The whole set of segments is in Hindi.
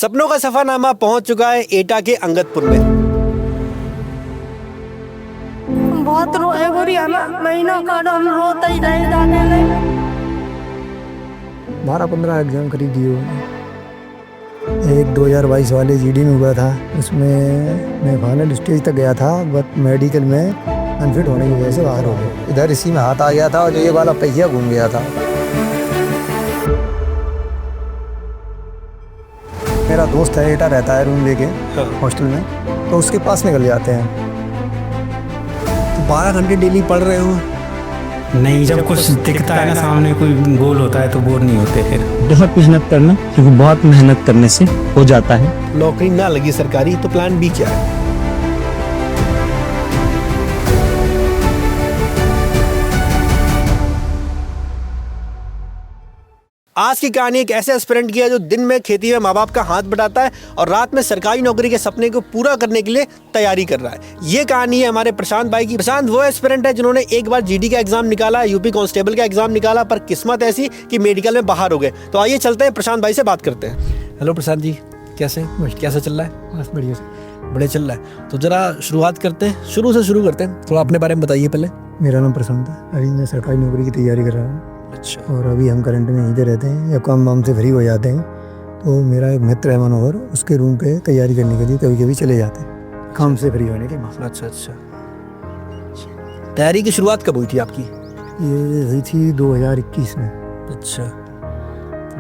सपनों का सफरनामा पहुंच चुका है एटा के अंगदपुर में। बहुत रोए गोरिया महीनों का हम रोते ही रहे जाने लगे। 12-15 एग्जाम करीब दिए हुए। एक 2022 वाले जीडी में हुआ था, उसमें मैं फाइनल स्टेज तक गया था, बट मेडिकल में अनफिट होने की वजह से बाहर हो गया। इधर इसी में हाथ आ गया था और जो ये वाला पहिया घूम गया था। मेरा दोस्त है, एटा रहता है रूम लेके हॉस्टल में, तो उसके पास निकल जाते हैं। तो 12 घंटे डेली पढ़ रहे हो? नहीं, जब कुछ दिखता है ना सामने कोई गोल होता है तो बोर नहीं होते फिर। बहुत मेहनत करना, क्योंकि बहुत मेहनत करने से हो जाता है। नौकरी ना लगी सरकारी तो प्लान बी क्या है? आज की कहानी एक ऐसे एस्पिरेंट की है जो दिन में खेती में माँ बाप का हाथ बटाता है और रात में सरकारी नौकरी के सपने को पूरा करने के लिए तैयारी कर रहा है। ये कहानी है हमारे प्रशांत भाई की। प्रशांत वो एस्पिरेंट है जिन्होंने एक बार जीडी का एग्जाम निकाला, यूपी कांस्टेबल का एग्जाम निकाला, पर किस्मत ऐसी कि मेडिकल में बाहर हो गए। तो आइए चलते हैं प्रशांत भाई से बात करते हैं। हेलो प्रशांत जी, कैसे कैसा चल रहा है? बस बढ़िया से बढ़िया चल रहा है। तो जरा शुरुआत करते हैं, शुरू से शुरू करते हैं। थोड़ा अपने बारे में बताइए पहले। मेरा नाम प्रशांत है, अभी मैं सरकारी नौकरी की तैयारी कर रहा हूँ। अच्छा। और अभी हम करंट में यहीं पे रहते हैं या काम वाम से फ्री हो जाते हैं, तो मेरा एक मित्र है मनोहर, उसके रूम पे तैयारी करने के लिए कभी कभी चले जाते हैं काम से फ्री होने के बाद। अच्छा अच्छा। तैयारी की शुरुआत कब हुई थी आपकी? ये हुई थी 2021 में। अच्छा,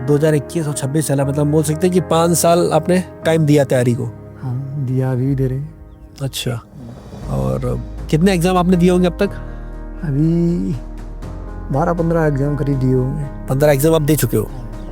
2021 और 26 चला, मतलब बोल सकते हैं कि 5 साल आपने टाइम दिया तैयारी को। हाँ, दिया, अभी भी दे रहे। अच्छा, और कितने एग्जाम आपने दिए होंगे अब तक? अभी 12-15 एग्जाम करीब दिए होंगे। 15 एग्जाम आप दे चुके हो?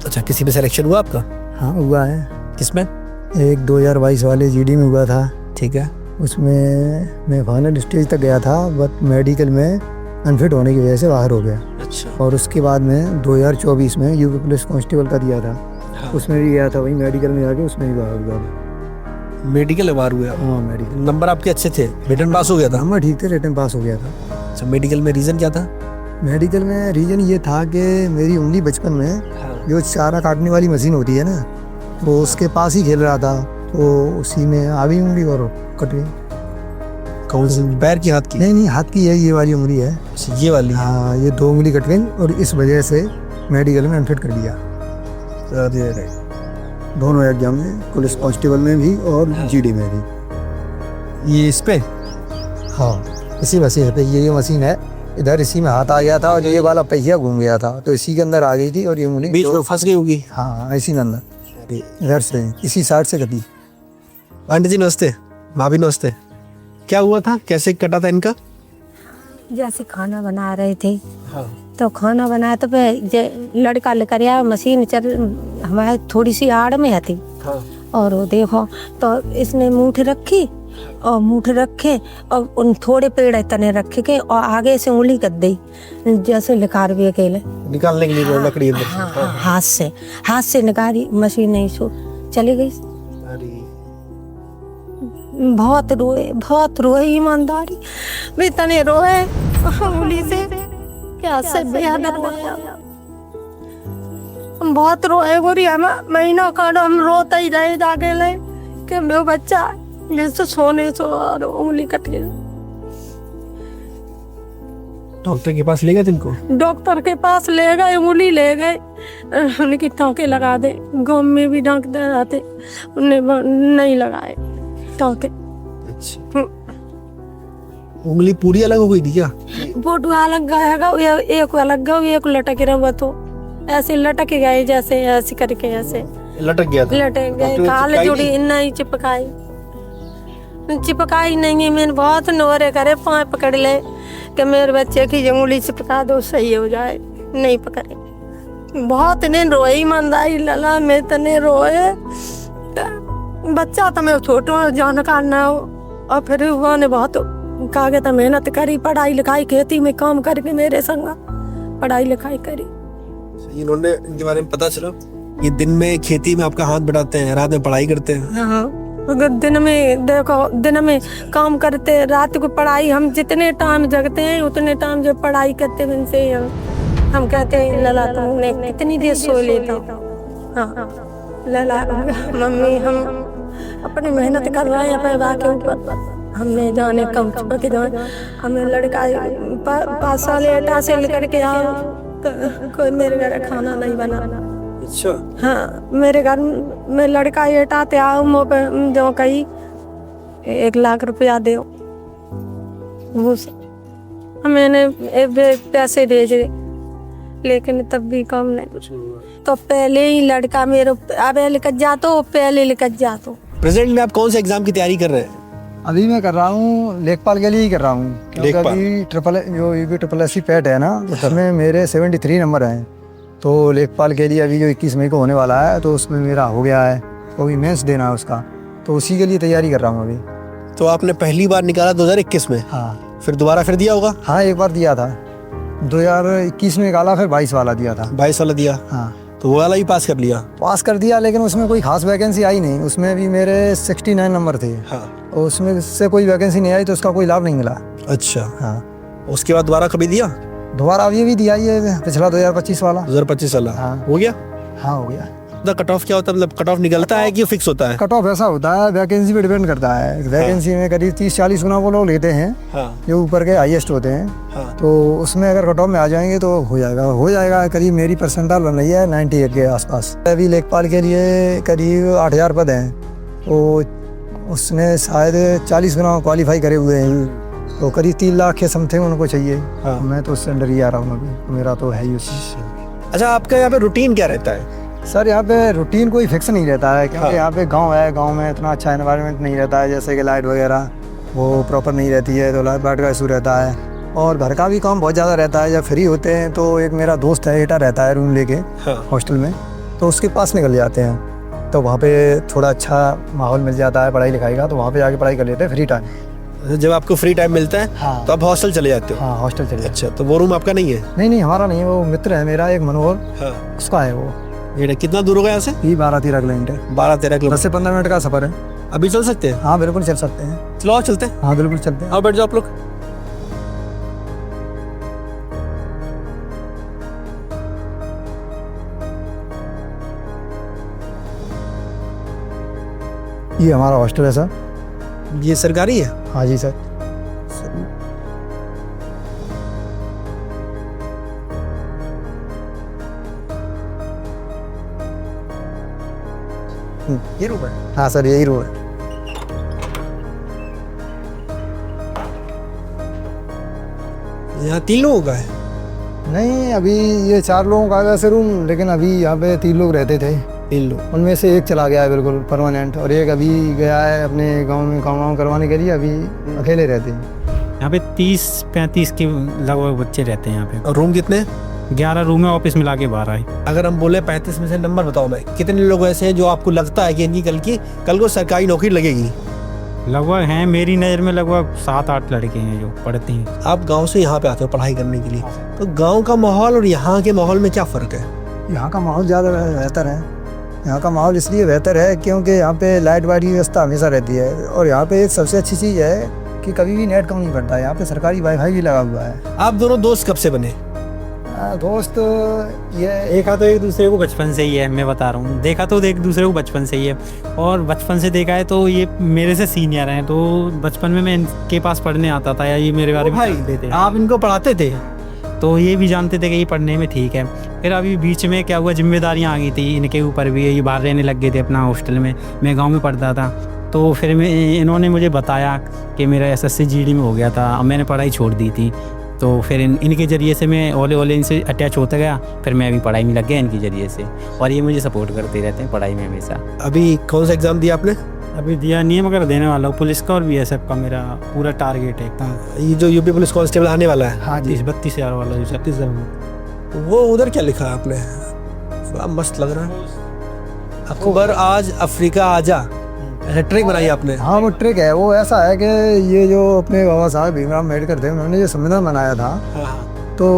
अच्छा, किसी में सिलेक्शन हुआ आपका? हाँ, हुआ है। किसमें? एक 2022 वाले जीडी में हुआ था, ठीक है। उसमें मैं फाइनल स्टेज तक गया था, बट मेडिकल में अनफिट होने की वजह से बाहर हो गया। अच्छा। और उसके बाद में 2024 में यूपी पुलिस कांस्टेबल का दिया था। हाँ। उसमें भी गया था, वही मेडिकल में जाके उसमें भी बाहर हो गया। मेडिकल में बाहर हुआ? हाँ, मेडिकल। नंबर आपके अच्छे थे, रिटर्न पास हो गया था? नंबर ठीक थे, रिटर्न पास हो गया था। अच्छा, मेडिकल में रीजन क्या था? मेडिकल में रीजन ये था कि मेरी उंगली बचपन में जो चारा काटने वाली मशीन होती है ना, तो उसके पास ही खेल रहा था, तो उसी में आ गई उंगली और कट गई। कौन सी? पैर की, हाथ की? नहीं, हाथ की है, ये वाली उंगली है। अच्छा, ये वाली? हाँ, ये 2 उंगली कट गई और इस वजह से मेडिकल में अनफिट कर दिया। दोनों एग्जाम में, पुलिस कांस्टेबल में भी और जीडी में भी। ये इस पे? हाँ, इसी मशीन पे, ये मशीन है, इधर इसी में हाथ आ गया था और जो ये वाला पहिया घूम गया था, तो इसी के अंदर आ गई थी और ये उंगली बीच में फंस गई होगी। हाँ, इसी के अंदर, इधर से इसी साइड से कटी। आंटी जी नमस्ते, भाभी नमस्ते। क्या हुआ था, कैसे कटा था इनका? जैसे खाना बना रहे थे, हाँ। तो खाना बनाया तो लड़का लेकर आया, मशीन चल हमारे थोड़ी सी आड़ में थी। हाँ। और वो देखो तो इसने मूठ रखी और मूठ रखे और उन थोड़े पेड़ इतने रखे के और आगे से उंगली कर दी, जैसे लिखार भी अकेले निकालने के लिए वो लकड़ी अंदर से? हाँ, हाथ से निकाली, मशीन नहीं सो चली गई। बहुत रोए ईमानदारी में, इतने रोए उंगली से, क्या से बेहद रोया। बहुत रोए गोरिया महीनों का हम रोते ही रहे जाके ले कि मेरा बच्चा जैसे सोने सो और उंगली कट गई। डॉक्टर के पास ले गए इनको? डॉक्टर के पास ले गए, उंगली ले गए, उनकी टाँके लगा दे, गाँव में भी डांक दे जाते, उन्हें नहीं लगाए टाँके। अच्छा, उंगली पूरी अलग हो गई थी क्या? बोटू अलग गया, एक अलग गया, एक लटक रहा, तो ऐसे लटक गए, जैसे ऐसे करके ऐसे लटक गया था? लटक गए, काले जुड़ी नहीं चिपकाई नहीं है। मैंने बहुत नोरे करे, पाँव पकड़ ले कि मेरे बच्चे की उंगली चिपका दो, सही हो जाए, नहीं पकड़े। बहुत ने रोए ईमानदारी लला में, तने रोए। बच्चा तो मैं छोटो जानकार ना हो, और फिर उन्होंने बहुत कागे तो मेहनत करी, पढ़ाई लिखाई खेती में काम करके मेरे संग पढ़ाई लिखाई करी। इन्होंने, इनके बारे में पता चला ये दिन में खेती में आपका हाथ बढ़ाते हैं, रात में पढ़ाई करते हैं? हाँ, अगर दिन में देखो, दिन में काम करते, रात को पढ़ाई। हम जितने टाइम जगते हैं उतने टाइम जो पढ़ाई करते हैं, उनसे हम कहते हैं लला तुमने कितनी देर सो लेता। हाँ, लला मम्मी हम अपनी मेहनत कर रहे हैं अपने बा के ऊपर, हमने जाने कब के जाने हमें लड़का 5 साल एटा से लेकर के आओ तो कोई मेरे घर खाना नहीं बना। अच्छा। हाँ मेरे घर में लड़का एटा ते आओ मो पे जो कही 1 लाख रुपया दो, वो मैंने पैसे भेजे लेकिन तब भी कम नहीं। तो पहले ही लड़का मेरे अब लिखत जातो, पहले लिखत जातो। प्रेजेंट में आप कौन से एग्जाम की तैयारी कर रहे हैं? अभी मैं कर रहा हूँ लेखपाल के लिए ही कर रहा हूँ, क्योंकि लेखपाल। अभी ट्रिपल एस पैट है ना, उसमें मेरे 73 नंबर हैं। तो लेखपाल के लिए अभी जो 21 मई को होने वाला है तो उसमें मेरा हो गया है, तो अभी मेंस देना है उसका, तो उसी के लिए तैयारी कर रहा हूँ अभी। तो आपने पहली बार निकाला 2021 में, हाँ फिर दोबारा फिर दिया होगा? हाँ, एक बार दिया था 2021 में निकाला, फिर 22 वाला दिया था। 22 वाला दिया, हाँ तो वो वाला ही पास कर लिया? पास कर दिया, लेकिन उसमें कोई खास वैकेंसी आई नहीं, उसमें भी मेरे 69 नंबर थे। हाँ। और उसमें से कोई वैकेंसी नहीं आई तो उसका कोई लाभ नहीं मिला। अच्छा। हाँ, उसके बाद दोबारा कभी दिया? दोबारा अभी भी दिया, ये पिछला 2025 वाला। 2025 वाला हाँ। हो गया? हाँ हो गया। कट ऑफ क्या होता है, मतलब कट ऑफ निकलता है कि फिक्स होता है? कट ऑफ ऐसा होता है, वैकेंसी पे डिपेंड करता है। वैकेंसी में करीब 30-40 गुना वो लोग लेते हैं, हाँ। जो ऊपर के हाईएस्ट होते हैं। हाँ। तो उसमें अगर कट ऑफ में आ जाएंगे तो हो जाएगा। करीब मेरी परसेंटाइल बन रही है 98 के आसपास। अभी लेखपाल के लिए करीब 8000 पद हैं, तो उसमें शायद 40 गुना क्वालिफाई करे हुए हैं, तो करीब 3 लाख के समथिंग उनको चाहिए। हाँ। मैं तो उससे अंडर ही आ रहा हूँ अभी, मेरा तो है ही उसी। अच्छा, आपका यहाँ पे रूटीन क्या रहता है? सर यहाँ पे रूटीन कोई फिक्स नहीं रहता है, क्योंकि हाँ। यहाँ पे गांव है, गांव में इतना अच्छा एनवायरनमेंट नहीं रहता है, जैसे कि लाइट वगैरह वो प्रॉपर नहीं रहती है, तो लाइट का इशू रहता है। और घर का भी काम बहुत ज़्यादा रहता है। जब फ्री होते हैं तो एक मेरा दोस्त है, एटा रहता है रूम लेके हॉस्टल में, तो उसके पास निकल जाते हैं, तो वहाँ पे थोड़ा अच्छा माहौल मिल जाता है पढ़ाई लिखाई का, तो वहाँ पे जाके पढ़ाई कर लेते हैं फ्री टाइम। जब आपको फ्री टाइम मिलता है हाँ। तो आप हॉस्टल चले जाते हो? हाँ, हॉस्टल चले। अच्छा, तो वो रूम आपका नहीं है? नहीं, हमारा नहीं है, वो मित्र है मेरा एक मनोहर, हाँ। उसका है वो। ये कितना दूर होगा यहाँ से? ये 12-13 किलोमीटर, 12-13 किलोमीटर। 10 से 15 मिनट का सफ़र है। अभी चल सकते हैं? हाँ बिल्कुल चल सकते हैं। चलो आओ चलते हैं। हाँ बिल्कुल चलते हैं। आओ बैठ जाओ आप लोग। ये हमारा हॉस्टल है सर। ये सरकारी है? हाँ जी सर। ये रूम है? हाँ सर, यही रूम है। यहाँ 3 लोगों का है? नहीं, अभी ये 4 लोगों का वैसे रूम, लेकिन अभी यहाँ पे 3 लोग रहते थे। 3 लोग। उनमें से एक चला गया है बिल्कुल परमानेंट, और एक अभी गया है अपने गांव में काम वाम करवाने के लिए, अभी अकेले रहते हैं। यहाँ पे 30-35 के लगभग बच्चे रहते हैं यहाँ पे। और रूम कितने? 11 रूम है, ऑफिस मिला के 12 है। अगर हम बोले 35 में से नंबर बताओ मैं, कितने लोग ऐसे हैं जो आपको लगता है कि इनकी कल को सरकारी नौकरी लगेगी? लगभग हैं, मेरी नज़र में लगभग 7-8 लड़के हैं जो पढ़ते हैं। आप गांव से यहाँ पे आते हो पढ़ाई करने के लिए, तो गांव का माहौल और यहाँ के माहौल में क्या फ़र्क है? यहाँ का माहौल ज़्यादा बेहतर है। यहाँ का माहौल इसलिए बेहतर है क्योंकि यहाँ पे लाइट वाइट की व्यवस्था हमेशा रहती है, और यहाँ पे एक सबसे अच्छी चीज़ है कि कभी भी नेट कम नहीं पड़ता है। यहाँ पे सरकारी वाईफाई भी लगा हुआ है। आप दोनों दोस्त कब से बने? दोस्त ये देखा तो एक दूसरे को बचपन से ही है, मैं बता रहा हूँ। देखा तो एक दूसरे को बचपन से ही है, और बचपन से देखा है तो ये मेरे से सीनियर हैं, तो बचपन में मैं इनके पास पढ़ने आता था, या ये मेरे बारे में जानते थे। आप इनको पढ़ाते थे? तो ये भी जानते थे कि ये पढ़ने में ठीक है। फिर अभी बीच में क्या हुआ, जिम्मेदारियाँ आ गई थी इनके ऊपर भी, ये बाहर रहने लग गए थे अपना हॉस्टल में, मैं गाँव में पढ़ता था। तो फिर इन्होंने मुझे बताया कि मेरा SSC GD में हो गया था, अब मैंने पढ़ाई छोड़ दी थी। तो फिर इनके ज़रिए से मैं ओले इनसे अटैच होता गया, फिर मैं अभी पढ़ाई में लग गया इनके ज़रिए से, और ये मुझे सपोर्ट करते रहते हैं पढ़ाई में हमेशा। अभी कौन सा एग्ज़ाम दिया आपने? अभी दिया नहीं है, मगर देने वाला हूँ। पुलिस का और BSF का मेरा पूरा टारगेट है। ये जो यूपी पुलिस कांस्टेबल आने वाला है? हाँ जी। 32 हज़ार वाला जो 36 हज़ार। वो उधर क्या लिखा है आपने? बड़ा मस्त लग रहा है। अकबर आज अफ्रीका आजा, ऐसा ट्रिक बनाई आपने? हाँ, वो ट्रिक है। वो ऐसा है कि ये जो अपने बाबा साहब भीमराव अम्बेडकर थे, उन्होंने जो संविधान बनाया था, तो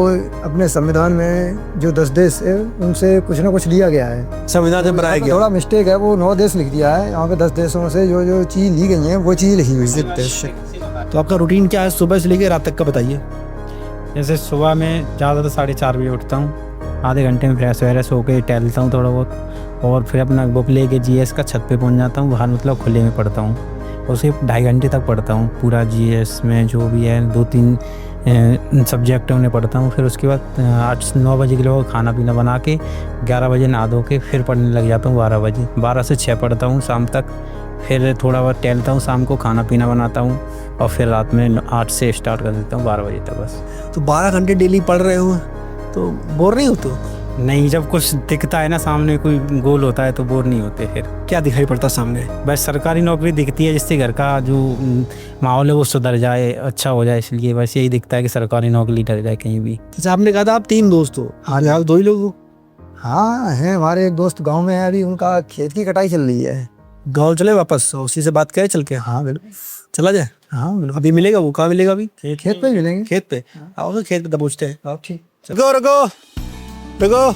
अपने संविधान में जो 10 देश है उनसे कुछ ना कुछ लिया गया है। संविधान से बनाया गया? थोड़ा मिस्टेक है, वो 9 देश लिख दिया है। यहाँ पे 10 देशों से जो चीज़ ली गई है वो चीज़ लिखी हुई है। तो आपका रूटीन क्या है सुबह से लेकर रात तक का, बताइए। जैसे सुबह में ज़्यादा तो 4:30 बजे उठता हूँ, आधे घंटे में फ्रेश वगैरह सो के टहलता हूँ थोड़ा बहुत, और फिर अपना बुक लेके जीएस का छत पे पहुंच जाता हूँ, बाहर मतलब खुले में पढ़ता हूँ और सिर्फ 2.5 घंटे तक पढ़ता हूँ। पूरा जीएस में जो भी है 2-3 सब्जेक्ट उन्हें पढ़ता हूँ। फिर उसके बाद 8-9 बजे के लोग खाना पीना बना के 11 बजे नहा धो के फिर पढ़ने लग जाता हूँ 12 बजे। 12 से 6 पढ़ता हूँ शाम तक। फिर थोड़ा बहुत टहलता हूँ, शाम को खाना पीना बनाता हूँ और फिर रात में 8 से स्टार्ट कर देता हूँ 12 बजे तक बस। तो 12 घंटे डेली पढ़ रहे हो तो बोर नहीं होते? नहीं, जब कुछ दिखता है ना सामने, कोई गोल होता है तो बोर नहीं होते। फिर क्या दिखाई पड़ता सामने? बस सरकारी नौकरी दिखती है जिससे घर का जो माहौल है वो सुधर जाए, अच्छा हो जाए, इसलिए बस यही दिखता है कि सरकारी नौकरी डर जाए कहीं भी। अच्छा, आपने कहा था आप 3 दोस्त हो, आज आप 2 ही लोग हो? हाँ है, हमारे एक दोस्त गांव में है, अभी उनका खेत की कटाई चल रही है। गाँव चले वापस, उसी से बात करें चल के? हाँ बिल्कुल। चला जाए? हाँ बिल्कुल। अभी मिलेगा वो? कहाँ मिलेगा अभी? खेत पे ही मिलेंगे। खेत पे? आओ तो खेत पे दबोचते हैं। आप ठीक। रुको रुको रुको।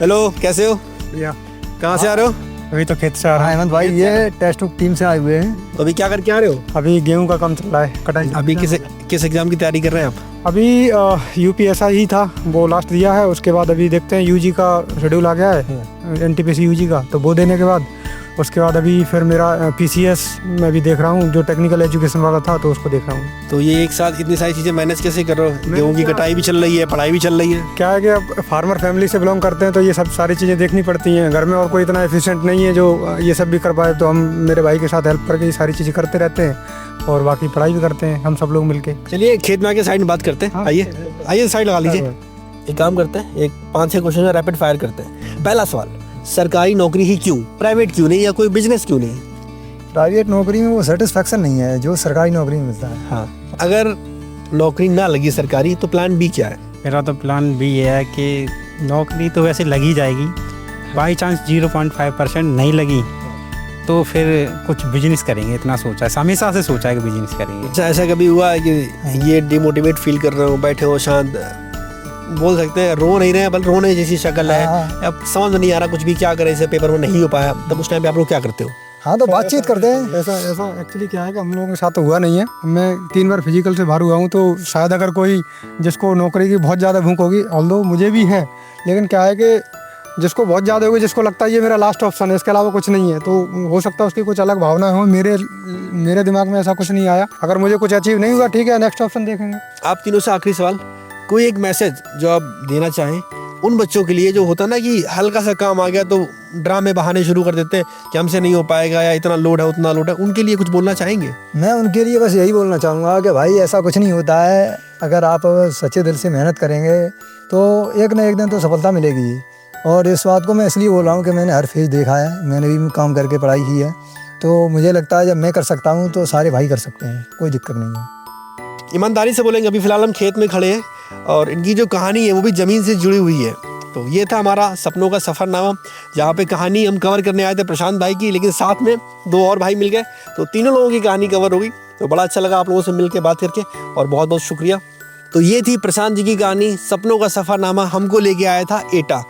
हेलो, कैसे हो? बढ़िया। कहाँ से आ रहे हो? अभी तो खेत से आ हाँ हेमंत भाई, ये टेस्ट टीम से आए हुए हैं। तो अभी क्या करके आ रहे हो? अभी गेहूं का काम चल रहा है, कटाई। अभी किस एग्जाम की तैयारी कर रहे हैं आप? अभी यूपीएसआई ही था, वो लास्ट दिया है। उसके बाद अभी देखते हैं, यूजी का शेड्यूल आ गया है, एनटीपीसी यूजी का, तो वो देने के बाद उसके बाद अभी फिर मेरा पीसीएस मैं भी देख रहा हूँ, जो टेक्निकल एजुकेशन वाला था, तो उसको देख रहा हूँ। तो ये एक साथ इतनी सारी चीज़ें मैनेज कैसे कर रहे हो? गेहूं की कटाई भी चल रही है, पढ़ाई भी चल रही है। क्या है कि अब फार्मर फैमिली से बिलोंग करते हैं तो ये सब सारी चीज़ें देखनी पड़ती हैं। घर में और कोई इतना एफिशिएंट नहीं है जो ये सब भी कर पाए, तो हम मेरे भाई के साथ हेल्प करके ये सारी चीज़ें करते रहते हैं और बाकी पढ़ाई भी करते हैं हम सब लोग मिलके। चलिए खेत में आके साइड में बात करते हैं। आइए साइड लगा लीजिए। एक काम करते हैं, एक 5-6 क्वेश्चन रैपिड फायर करते हैं। पहला सवाल, सरकारी नौकरी ही क्यों, प्राइवेट क्यों नहीं, या कोई बिजनेस क्यों नहीं? प्राइवेट नौकरी में वो सेटिस्फैक्शन नहीं है जो सरकारी नौकरी में मिलता है। हाँ, अगर नौकरी ना लगी सरकारी तो प्लान बी क्या है? मेरा तो प्लान भी ये है कि नौकरी तो वैसे लगी जाएगी, बाई चांस 0.5% नहीं लगी तो फिर कुछ बिजनेस करेंगे, इतना सोचा है, हमेशा से सोचा है कि बिजनेस करेंगे। अच्छा, ऐसा कभी हुआ है कि ये डिमोटिवेट फील कर रहे हो, बैठे हो शांत, बोल सकते हैं रो नहीं रहे हैं, बल्कि रोने जैसी शक्ल है, अब समझ में नहीं आ रहा कुछ भी, क्या करें, इसे पेपर में नहीं हो पाया, तब उस टाइम पे आप लोग क्या करते हो? हाँ तो बातचीत करते हैं। ऐसा एक्चुअली क्या है कि हम लोगों के साथ तो हुआ नहीं है। मैं 3 बार फिजिकल से बाहर हुआ हूँ, तो शायद अगर कोई जिसको नौकरी की बहुत ज़्यादा भूख होगी, ऑल्दो मुझे भी है, लेकिन क्या है कि जिसको बहुत ज़्यादा होगी, जिसको लगता है ये मेरा लास्ट ऑप्शन है, इसके अलावा कुछ नहीं है, तो हो सकता है उसकी कुछ अलग भावना हो। मेरे दिमाग में ऐसा कुछ नहीं आया। अगर मुझे कुछ अचीव नहीं हुआ, ठीक है, नेक्स्ट ऑप्शन देखेंगे। आप तीनों से आखिरी सवाल, कोई एक मैसेज जो आप देना चाहें उन बच्चों के लिए जो होता ना कि हल्का सा काम आ गया तो ड्रामे बहाने शुरू कर देते हैं कि हमसे नहीं हो पाएगा, या इतना लोड है उतना लोड है, उनके लिए कुछ बोलना चाहेंगे? मैं उनके लिए बस यही बोलना चाहूँगा कि भाई ऐसा कुछ नहीं होता है। अगर आप सच्चे दिल से मेहनत करेंगे तो एक न एक दिन तो सफलता मिलेगी। और इस बात को मैं इसलिए बोल रहा हूँ कि मैंने हर फेज देखा है, मैंने भी काम करके पढ़ाई की है, तो मुझे लगता है जब मैं कर सकता हूँ तो सारे भाई कर सकते हैं, कोई दिक्कत नहीं है। ईमानदारी से बोलेंगे, अभी फिलहाल हम खेत में खड़े हैं और इनकी जो कहानी है वो भी ज़मीन से जुड़ी हुई है। तो ये था हमारा सपनों का सफ़रनामा, जहाँ पे कहानी हम कवर करने आए थे प्रशांत भाई की, लेकिन साथ में 2 और भाई मिल गए, तो तीनों लोगों की कहानी कवर हो गई। तो बड़ा अच्छा लगा आप लोगों से मिल के बात करके, और बहुत बहुत शुक्रिया। तो ये थी प्रशांत जी की कहानी, सपनों का सफ़रनामा, हमको लेके आया था एटा।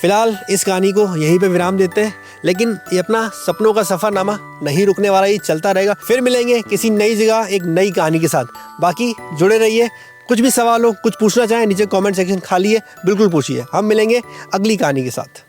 फिलहाल इस कहानी को यहीं पे विराम देते हैं, लेकिन ये अपना सपनों का सफ़रनामा नहीं रुकने वाला, ही चलता रहेगा। फिर मिलेंगे किसी नई जगह एक नई कहानी के साथ। बाकी जुड़े रहिए। कुछ भी सवाल हो, कुछ पूछना चाहें, नीचे कमेंट सेक्शन खाली है, बिल्कुल पूछिए। हम मिलेंगे अगली कहानी के साथ।